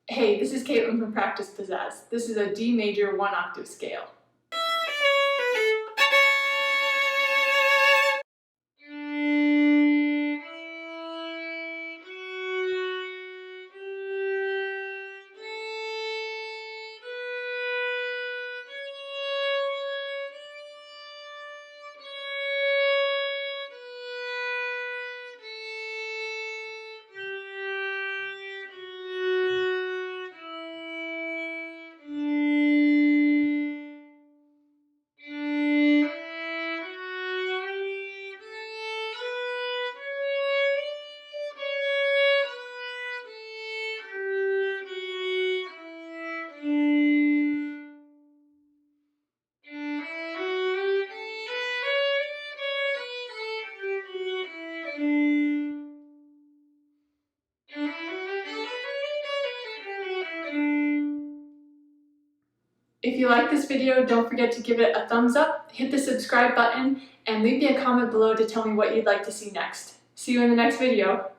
Hey, this is Caitlin from Practice Pizzazz. This is a D major 1-octave scale. If you like this video, don't forget to give it a thumbs up, hit the subscribe button, and leave me a comment below to tell me what you'd like to see next. See you in the next video.